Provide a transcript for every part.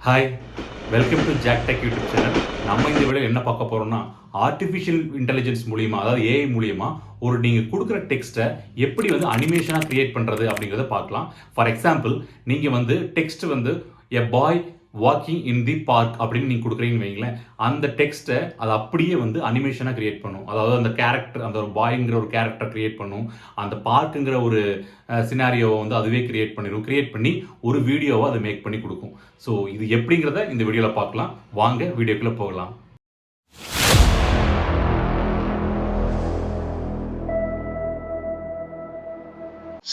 Hi, welcome to Jack Tech YouTube channel. நம்ம இந்த வீடியோவில் என்ன பார்க்க போகிறோம்னா, ஆர்டிஃபிஷியல் இன்டெலிஜென்ஸ் மூலியமா, அதாவது ஏஐ மூலியமா நீங்கள் கொடுக்குற டெக்ஸ்ட்டை எப்படி அனிமேஷனாக கிரியேட் பண்ணுறது அப்படிங்கிறத பார்க்கலாம். ஃபார் எக்ஸாம்பிள், நீங்கள் text a bye walking in the park அப்படின்னு நீங்கள் கொடுக்குறீங்கன்னு வைங்களேன், அந்த டெக்ஸ்ட்டை அது அப்படியே அனிமேஷனாக கிரியேட் பண்ணும். அதாவது அந்த கேரக்டர், அந்த ஒரு பாய்ங்கிற ஒரு கேரக்டர் கிரியேட் பண்ணும். அந்த பார்க்குங்கிற ஒரு சினாரியோவை அதுவே கிரியேட் பண்ணிடும். கிரியேட் பண்ணி ஒரு வீடியோவை அதை மேக் பண்ணி கொடுக்கும். ஸோ இது எப்படிங்கிறத இந்த வீடியோவில் பார்க்கலாம். வாங்க வீடியோக்குள்ளே போகலாம்.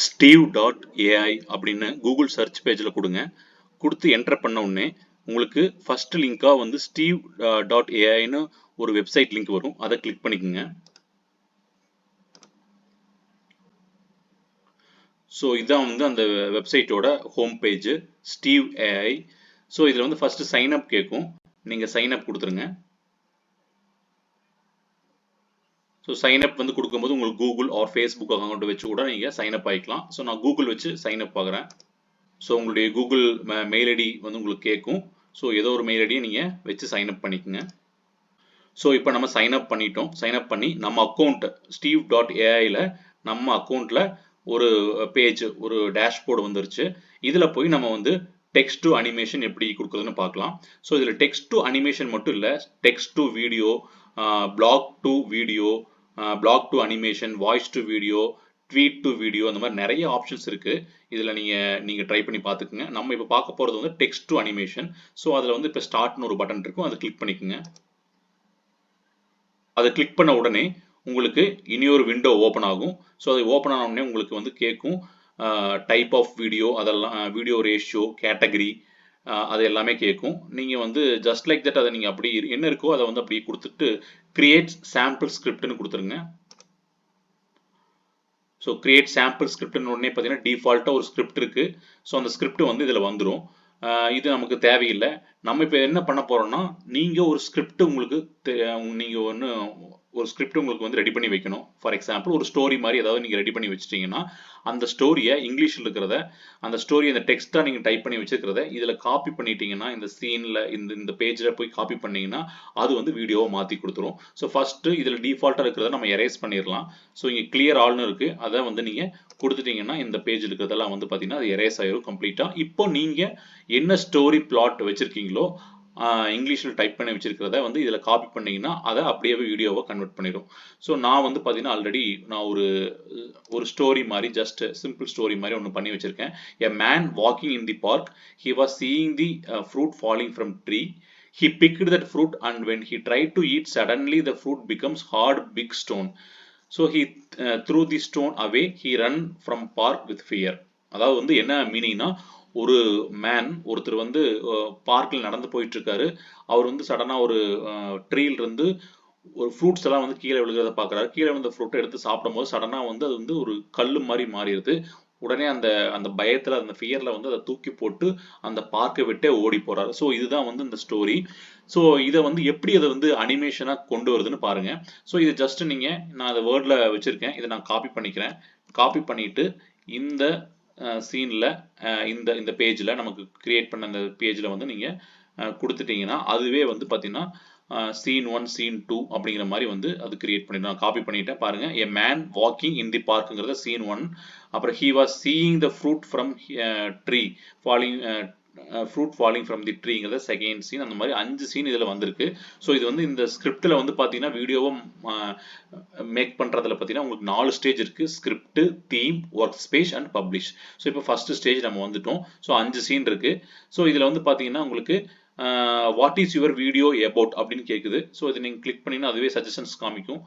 steve.ai அப்படின்னு கூகுள் சர்ச் பேஜில் கொடுங்க. கொடுத்து என்டர் பண்ண உடனே உங்களுக்கு ஃபர்ஸ்ட் லிங்காக steve.ai-ன்னு ஒரு வெப்சைட் லிங்க் வரும். அதை கிளிக் பண்ணிக்கோங்க. ஸோ இதான் அந்த வெப்சைட்டோட ஹோம் பேஜ் steve.ai. ஸோ இதில் ஃபர்ஸ்ட் சைன் அப் கேட்கும். நீங்கள் சைன் அப் கொடுத்துருங்க. ஸோ சைன் அப் கொடுக்கும்போது உங்களுக்கு கூகுள் ஆர் ஃபேஸ்புக் அக்கௌண்ட் வச்சு கூட நீங்கள் சைன் அப் ஆகிக்கலாம். ஸோ நான் கூகுள் வச்சு சைன் அப் ஆகிறேன். ஸோ உங்களுடைய கூகுள் மெயில் ஐடி உங்களுக்கு கேட்கும். ஸோ ஏதோ ஒரு மெயில் ஐடியை நீங்கள் வச்சு சைன் அப் பண்ணிக்கோங்க. ஸோ இப்போ நம்ம சைன் அப் பண்ணிட்டோம். சைன் அப் பண்ணி நம்ம அக்கௌண்ட் steve.ai-ல நம்ம அக்கௌண்ட்டில் ஒரு பேஜ், ஒரு டேஷ்போர்டு வந்துருச்சு. இதில் போய் நம்ம டெக்ஸ்ட் டு அனிமேஷன் எப்படி கொடுக்குறதுன்னு பார்க்கலாம். ஸோ இதில் டெக்ஸ்ட் டு அனிமேஷன் மட்டும் இல்லை, text to video, blog to video, blog to animation, voice to video, tweet to video, அந்த மாதிரி நிறைய ஆப்ஷன்ஸ் இருக்குது. இதில் நீங்கள் ட்ரை பண்ணி பார்த்துக்குங்க. நம்ம இப்போ பார்க்க போகிறது டெக்ஸ்ட் டு அனிமேஷன். ஸோ அதில் இப்போ ஸ்டார்ட்னு ஒரு பட்டன் இருக்கும், அதை கிளிக் பண்ணிக்கோங்க. அதை கிளிக் பண்ண உடனே உங்களுக்கு இனியொரு விண்டோ ஓப்பன் ஆகும். ஸோ அது ஓப்பன் ஆன உடனே உங்களுக்கு கேட்கும் டைப் ஆஃப் வீடியோ, அதெல்லாம் வீடியோ ரேஷியோ, கேட்டகரி, அது எல்லாமே கேட்கும். நீங்கள் ஜஸ்ட் லைக் தட் அதை நீங்கள் அப்படி என்ன இருக்கோ அதை அப்படியே கொடுத்துட்டு கிரியேட் சாம்பிள் ஸ்கிரிப்ட்னு கொடுத்துருங்க. ஸோ கிரியேட் சாம்பிள் ஸ்கிரிப்ட்னு உடனே பார்த்தீங்கன்னா டிஃபால்ட்டாக ஒரு ஸ்கிரிப்ட் இருக்குது. ஸோ அந்த ஸ்கிரிப்ட் இதில் வந்துடும். இது நமக்கு தேவையில்லை. நம்ம இப்போ என்ன பண்ண போகிறோம்னா, நீங்கள் ஒரு ஸ்கிரிப்ட் உங்களுக்கு ரெடி பண்ணி வைக்கணும். ஃபார் எக்ஸாம்பிள் ஒரு ஸ்டோரி மாதிரி ஏதாவது நீங்கள் ரெடி பண்ணி வச்சிட்டிங்கன்னா, அந்த ஸ்டோரியை இங்கிலீஷில் இருக்கிறத, அந்த ஸ்டோரி அந்த டெக்ஸ்ட்டாக நீங்கள் டைப் பண்ணி வச்சுருக்கிறத இதில் காப்பி பண்ணிட்டீங்கன்னா, இந்த சீனில் இந்த பேஜில் போய் காப்பி பண்ணிங்கன்னா அது வீடியோவை மாற்றி கொடுத்துரும். ஸோ ஃபஸ்ட்டு இதில் டிஃபால்ட்டாக இருக்கிறத நம்ம எரேஸ் பண்ணிடலாம். ஸோ இங்கே கிளியர் ஆல்னு இருக்குது, அதை நீங்கள் கொடுத்துட்டீங்கன்னா இந்த பேஜில் இருக்கிறதெல்லாம் பார்த்தீங்கன்னா அது எரேஸ் ஆயிரும் கம்ப்ளீட்டாக. இப்போ நீங்கள் என்ன ஸ்டோரி பிளாட் வச்சுருக்கீங்களோ, இங்கிலீஷில் டைப் பண்ணி வச்சிருக்கிறத இதில் காப்பி பண்ணிங்கன்னா அதை அப்படியே வீடியோவை கன்வெர்ட் பண்ணிடும். ஸோ நான் பார்த்தீங்கன்னா ஆல்ரெடி நான் ஒரு ஸ்டோரி மாதிரி, ஜஸ்ட் சிம்பிள் ஸ்டோரி மாதிரி ஒன்று பண்ணி வச்சுருக்கேன். எ man walking in the park, he was seeing the fruit falling from tree. He picked that fruit and when he tried to eat, suddenly the fruit becomes hard big stone. So he threw the stone away. He ran from park with fear. அதாவது என்ன மீனிங்னா, ஒரு man, ஒருத்தர் பார்க்கில் நடந்து போயிட்டு இருக்காரு. அவர் சடனாக ஒரு ட்ரீலிருந்து ஒரு ஃப்ரூட்ஸ் எல்லாம் கீழே விழுகிறத பார்க்குறாரு. கீழே விழுந்த ஃப்ரூட்டை எடுத்து சாப்பிடும்போது சடனாக அது ஒரு கல் மாதிரி மாறிடுது. உடனே அந்த பயத்தில், அந்த ஃபியரில் அதை தூக்கி போட்டு அந்த பார்க்கை விட்டே ஓடி போகிறாரு. ஸோ இதுதான் இந்த ஸ்டோரி. ஸோ இதை எப்படி அதை அனிமேஷனாக கொண்டு வருதுன்னு பாருங்கள். ஸோ இது ஜஸ்ட் நான் அதை வேர்டில் வச்சுருக்கேன், இதை நான் காப்பி பண்ணிக்கிறேன். காப்பி பண்ணிவிட்டு இந்த சீனில், இந்த பேஜில் நமக்கு கிரியேட் பண்ண அந்த பேஜில் நீங்கள் கொடுத்துட்டீங்கன்னா அதுவே பார்த்தீங்கன்னா சீன் 1 சீன் 2 அப்படிங்கிற மாதிரி அது கிரியேட் பண்ணிட்டு நான் காப்பி பண்ணிட்டேன். பாருங்க, a man walking in the பார்க்குங்கிறத சீன் 1, அப்புறம் he was seeing the fruit from tree falling, fruit falling from the ட்ரீங்கிறத செகண்ட் சீன். அந்த மாதிரி 5 சீன் இதில் வந்திருக்கு. ஸோ இது இந்த ஸ்கிரிப்டில் பார்த்தீங்கன்னா வீடியோவை மேக் பண்ணுறதுல பார்த்தீங்கன்னா உங்களுக்கு 4 ஸ்டேஜ் இருக்குது: script, theme, work space and publish. So இப்போ ஃபர்ஸ்ட் ஸ்டேஜ் நம்ம வந்துட்டோம். ஸோ 5 சீன் இருக்குது. ஸோ இதில் பார்த்தீங்கன்னா உங்களுக்கு what is your video about அப்படின்னு கேட்குது. ஸோ இதை நீங்கள் கிளிக் பண்ணிங்கன்னா அதுவே சஜஷன்ஸ் காமிக்கும்.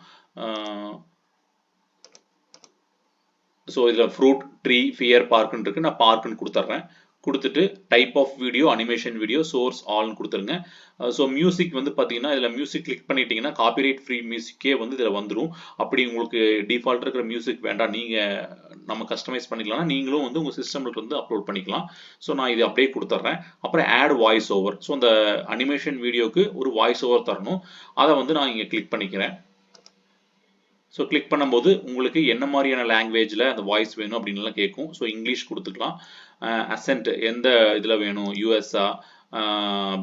ஸோ இதில் ஃப்ரூட், ட்ரீ, ஃபியர், பார்க்குன்னு இருக்குது. நான் பார்க்குன்னு கொடுத்துட்றேன். கொடுத்துட்டு type of video, animation video, source ஆல்னு கொடுத்துருங்க. ஸோ மியூசிக் பார்த்தீங்கன்னா இதில் மியூசிக் கிளிக் பண்ணிட்டீங்கன்னா காப்பிரைட் ஃப்ரீ மியூசிக்கே இதில் வந்துடும். அப்படி உங்களுக்கு டிஃபால்ட் இருக்கிற மியூசிக் வேண்டாம், நீங்கள் நம்ம கஸ்டமைஸ் பண்ணிக்கலாம்னா நீங்களும் உங்கள் சிஸ்டமில் அப்லோட் பண்ணிக்கலாம். ஸோ நான் இது அப்படியே கொடுத்துட்றேன். அப்புறம் ஆட் வாய்ஸ் ஓவர். ஸோ அந்த அனிமேஷன் வீடியோக்கு ஒரு வாய்ஸ் ஓவர் தரணும். அதை நான் இங்கே கிளிக் பண்ணிக்கிறேன். ஸோ கிளிக் பண்ணும்போது உங்களுக்கு என்ன மாதிரியான லாங்குவேஜில் அந்த வாய்ஸ் வேணும் அப்படின்லாம் கேட்கும். ஸோ இங்கிலீஷ் கொடுத்துக்கலாம். அசென்ட் எந்த இதில் வேணும், யூஎஸ்ஆ,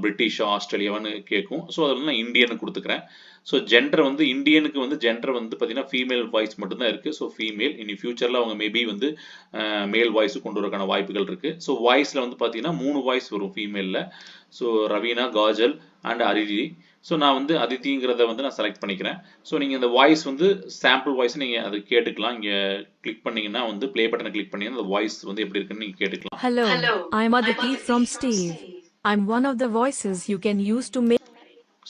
பிரிட்டிஷ், ஆஸ்திரேலியாவான்னு கேட்கும். ஸோ அதில் நான் இந்தியன்னு கொடுத்துக்கிறேன். ஸோ ஜெண்டர் வந்து இந்தியனுக்கு வந்து ஜெண்டர் வந்து பார்த்தீங்கன்னா ஃபீமேல் வாய்ஸ் மட்டும்தான் இருக்குது. So female. இனி ஃபியூச்சரில் அவங்க மேபி வந்து மேல் வாய்ஸும் கொண்டு வரக்கான வாய்ப்புகள் இருக்குது. ஸோ வாய்ஸில் வந்து பார்த்தீங்கன்னா 3 வாய்ஸ் வரும் ஃபீமேலில். So Raveena, Kajal and Aditi. So நான் வந்து அதித்திங்கிறத வந்து நான் செலக்ட் பண்ணிக்கிறேன். ஸோ நீங்கள் இந்த வாய்ஸ் வந்து சாம்பிள் வாய்ஸ் நீங்கள் அது கேட்டுக்கலாம். இங்கே கிளிக் பண்ணீங்கன்னா வந்து ப்ளே பட்டனை கிளிக் பண்ணீங்கன்னா அந்த வாய்ஸ் வந்து எப்படி இருக்குன்னு நீங்கள் கேட்டுக்கலாம். Hello, I'm Aditi from Steve. I'm one of the voices you can use to make.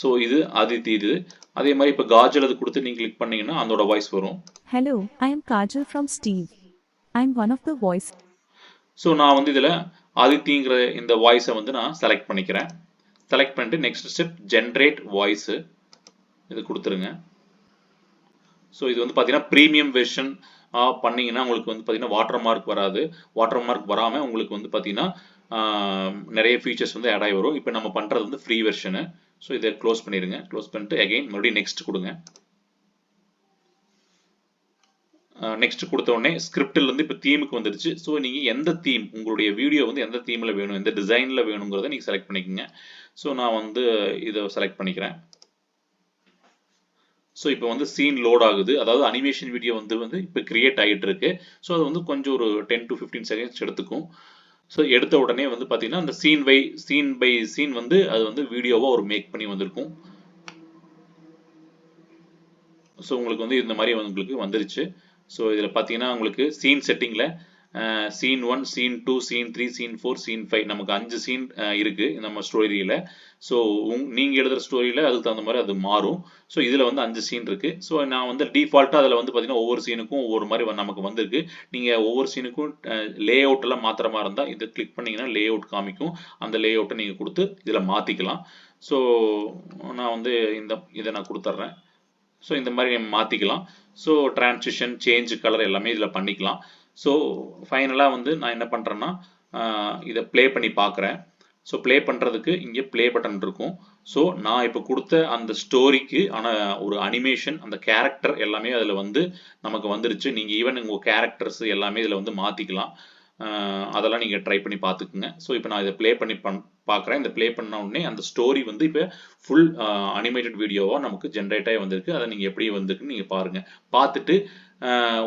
So இது அதித்தி. இது அதே மாதிரி இப்போ காஜல் அது கொடுத்து நீங்கள் கிளிக் பண்ணீங்கன்னா அதோட வாய்ஸ் வரும். Hello, I am Kajal from Steve. I'm one of the voice. So நான் வந்து இதில் அதித்திங்கிற இந்த வாய்ஸை வந்து நான் செலக்ட் பண்ணிக்கிறேன். செலக்ட் பண்ணிட்டு நெக்ஸ்ட் ஸ்டெப் ஜென்ரேட் வாய்ஸு இது கொடுத்துருங்க. ஸோ இது வந்து பார்த்தீங்கன்னா ப்ரீமியம் வெர்ஷன் பண்ணிங்கன்னா உங்களுக்கு வந்து பார்த்தீங்கன்னா வாட்டர் மார்க் வராது. வாட்டர் மார்க் வராமல் உங்களுக்கு வந்து பார்த்தீங்கன்னா நிறைய ஃபீச்சர்ஸ் வந்து ஆட் ஆகி வரும். இப்போ நம்ம பண்ணுறது வந்து ஃப்ரீ வெர்ஷனு. ஸோ இதை க்ளோஸ் பண்ணிடுங்க. க்ளோஸ் பண்ணிட்டு அகைன் மறுபடியும் நெக்ஸ்ட் கொடுங்க. நெக்ஸ்ட் கொடுத்த உடனே ஸ்கிரிப்டிலேருந்து இப்போ தீமுக்கு வந்துடுச்சு. ஸோ நீங்கள் எந்த தீம் உங்களுடைய வீடியோ வந்து எந்த தீமில் வேணும், எந்த டிசைனில் வேணுங்கிறத நீங்கள் செலக்ட் பண்ணிக்கோங்க. ஸோ நான் வந்து இதை செலக்ட் பண்ணிக்கிறேன். ஸோ இப்போ வந்து சீன் லோட் ஆகுது. அதாவது அனிமேஷன் வீடியோ வந்து இப்போ கிரியேட் ஆகிட்டு இருக்கு. ஸோ அது வந்து கொஞ்சம் ஒரு 10 to 15 செகண்ட்ஸ் எடுத்துக்கும். ஸோ எடுத்த உடனே வந்து பார்த்தீங்கன்னா அந்த சீன் பை சீன் வந்து அது வந்து வீடியோவாக ஒரு மேக் பண்ணி வந்திருக்கும். ஸோ உங்களுக்கு வந்து இந்த மாதிரி உங்களுக்கு வந்துருச்சு. ஸோ இதில் பார்த்தீங்கன்னா உங்களுக்கு சீன் செட்டிங்கில் scene 1, scene 2, scene 3, scene 4, scene 5 நமக்கு 5 சீன் இருக்குது நம்ம ஸ்டோரியில். ஸோ நீங்கள் எழுதுகிற ஸ்டோரியில் அதுக்கு தகுந்த மாதிரி அது மாறும். ஸோ இதில் வந்து 5 சீன் இருக்குது. ஸோ நான் வந்து டிஃபால்ட்டாக அதில் வந்து பார்த்தீங்கன்னா ஒவ்வொரு சீனுக்கும் ஒவ்வொரு மாதிரி நமக்கு வந்திருக்கு. நீங்கள் ஒவ்வொரு சீனுக்கும் லே அவுட்டெல்லாம் மாற்றுற மாதிரி இருந்தால் இதை கிளிக் பண்ணிங்கன்னா லே அவுட் காமிக்கும். அந்த லே அவுட்டை நீங்கள் கொடுத்து இதில் மாற்றிக்கலாம். ஸோ நான் வந்து இதை நான் கொடுத்துட்றேன். ஸோ இந்த மாதிரி நம்ம மாற்றிக்கலாம். ஸோ டிரான்சிஷன், சேஞ்ச் கலர் எல்லாமே இதில் பண்ணிக்கலாம். ஸோ ஃபைனலாக வந்து நான் என்ன பண்ணுறேன்னா இதை ப்ளே பண்ணி பார்க்குறேன். ஸோ ப்ளே பண்ணுறதுக்கு இங்கே ப்ளே பட்டன் இருக்கும். ஸோ நான் இப்போ கொடுத்த அந்த ஸ்டோரிக்கு ஒரு அனிமேஷன், அந்த கேரக்டர் எல்லாமே அதில் வந்து நமக்கு வந்துருச்சு. நீங்கள் ஈவன் உங்கள் கேரக்டர்ஸ் எல்லாமே இதில் வந்து மாற்றிக்கலாம். அதெல்லாம் நீங்கள் ட்ரை பண்ணி பார்த்துக்குங்க. ஸோ இப்போ நான் இதை ப்ளே பண்ணி பார்க்குறேன். இந்த ப்ளே பண்ண உடனே அந்த ஸ்டோரி வந்து இப்போ ஃபுல் அனிமேட்டட் வீடியோவாக நமக்கு ஜென்ரேட் ஆகி வந்திருக்கு. அதை நீங்கள் எப்படி வந்திருக்குன்னு நீங்கள் பாருங்கள். பார்த்துட்டு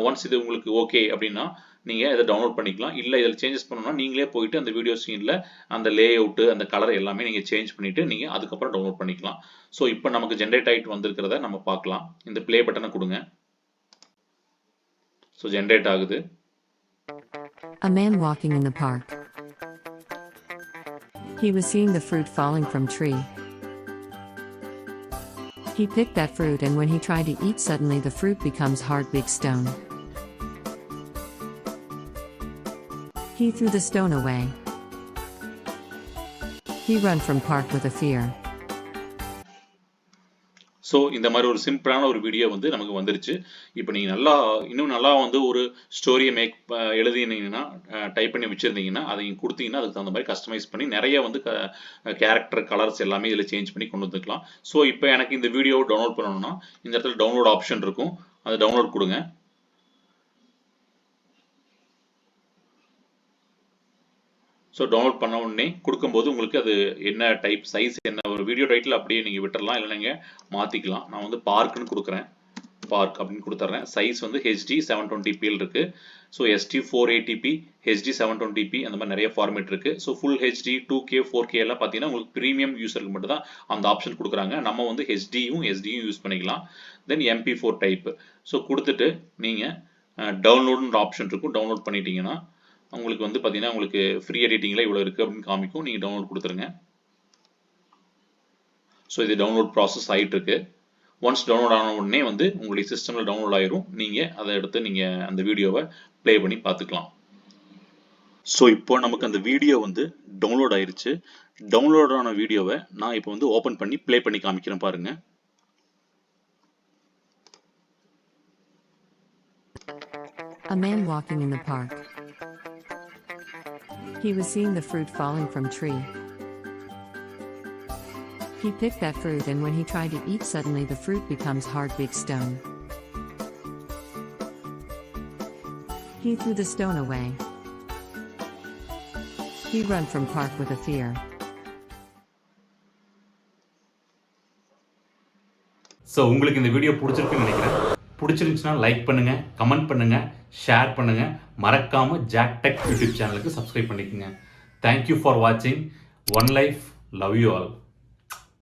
ஒன்ஸ் இது உங்களுக்கு ஓகே அப்படின்னா நீங்கள் இதை டவுன்லோட் பண்ணிக்கலாம். இல்லை இதில் சேஞ்சஸ் பண்ணணும்னா நீங்களே போயிட்டு அந்த வீடியோ சீனில் அந்த லே அவுட்டு, அந்த கலர் எல்லாமே நீங்கள் சேஞ்ச் பண்ணிவிட்டு நீங்கள் அதுக்கப்புறம் டவுன்லோட் பண்ணிக்கலாம். ஸோ இப்போ நமக்கு ஜென்ரேட் ஆகிட்டு வந்திருக்கிறத நம்ம பார்க்கலாம். இந்த ப்ளே பட்டனை கொடுங்க. ஸோ ஜென்ரேட் ஆகுது. A man walking in the park. He was seeing the fruit falling from tree. He picked that fruit and when he tried to eat suddenly the fruit becomes hard big stone. He threw the stone away. He run from park with a fear. So இந்த மாதிரி ஒரு சிம்பிளான ஒரு video வந்து நமக்கு வந்துருச்சு. இப்போ நீங்கள் இன்னும் நல்லா வந்து ஒரு ஸ்டோரியை எழுதினீங்கன்னா, டைப் பண்ணி வச்சுருந்தீங்கன்னா அதை கொடுத்தீங்கன்னா அதுக்கு தகுந்த மாதிரி கஸ்டமைஸ் பண்ணி நிறைய வந்து கேரக்டர், கலர்ஸ் எல்லாமே இதில் சேஞ்ச் பண்ணி கொண்டு வந்துக்கலாம். ஸோ இப்போ எனக்கு இந்த வீடியோவை டவுன்லோட் பண்ணணும்னா இந்த இடத்துல டவுன்லோட் ஆப்ஷன் இருக்கும். அதை டவுன்லோட் கொடுங்க. ஸோ டவுன்லோட் பண்ண உடனே கொடுக்கும்போது உங்களுக்கு அது என்ன டைப், சைஸ் என்ன, ஒரு வீடியோ டைட்டில் அப்படியே நீங்கள் விட்டுறலாம், இல்லை நீங்கள் மாற்றிக்கலாம். நான் வந்து பார்க்குன்னு கொடுக்குறேன். பார்க் அப்படின்னு கொடுத்துட்றேன். சைஸ் வந்து HD 720p இருக்குது. So ST 480p, HD 720p அந்த மாதிரி நிறைய ஃபார்மேட் இருக்குது. So full HD, 2K, 4K எல்லாம் பார்த்தீங்கன்னா உங்களுக்கு ப்ரீமியம் யூஸருக்கு மட்டும் தான் அந்த ஆப்ஷன் கொடுக்குறாங்க. நம்ம வந்து HDயும் SDயும் யூஸ் பண்ணிக்கலாம். தென் MP4 டைப்பு. ஸோ கொடுத்துட்டு நீங்கள் டவுன்லோடுன்ற ஆப்ஷன் இருக்கும். டவுன்லோட் பண்ணிட்டீங்கன்னா உங்களுக்கு வந்து பார்த்தீங்கன்னா உங்களுக்கு ஃப்ரீ எடிட்டிங்கில் இவ்வளோ இருக்குது அப்படின்னு காமிக்கும். நீங்கள் டவுன்லோட் கொடுத்துருங்க. ஸோ இது டவுன்லோட் ப்ராசஸ் ஆகிட்டு இருக்கு. ஒன்ஸ் டவுன்லோட் ஆன உடனே வந்து உங்களுடைய சிஸ்டமில் டவுன்லோட் ஆயிரும். நீங்கள் அதை எடுத்து நீங்கள் அந்த வீடியோவை ப்ளே பண்ணி பார்த்துக்கலாம். ஸோ இப்போ நமக்கு அந்த வீடியோ வந்து டவுன்லோட் ஆயிருச்சு. டவுன்லோட் ஆன வீடியோவை நான் இப்போ வந்து ஓப்பன் பண்ணி ப்ளே பண்ணி காமிக்கிறேன் பாருங்கள். A man walking in the park. He was seeing the fruit falling from tree. He picked that fruit and when he tried to eat suddenly the fruit becomes hard big stone. He threw the stone away. He run from park with a fear. So உங்களுக்கு இந்த video பிடிச்சிருக்குன்னு நினைக்கிறேன். பிடிச்சிருந்துச்சுன்னா like பண்ணுங்கள், comment பண்ணுங்கள், share பண்ணுங்கள். மறக்காமல் jack Tech YouTube சேனலுக்கு சப்ஸ்கிரைப் பண்ணிக்கோங்க. தேங்க்யூ ஃபார் வாட்சிங். One life, love you all.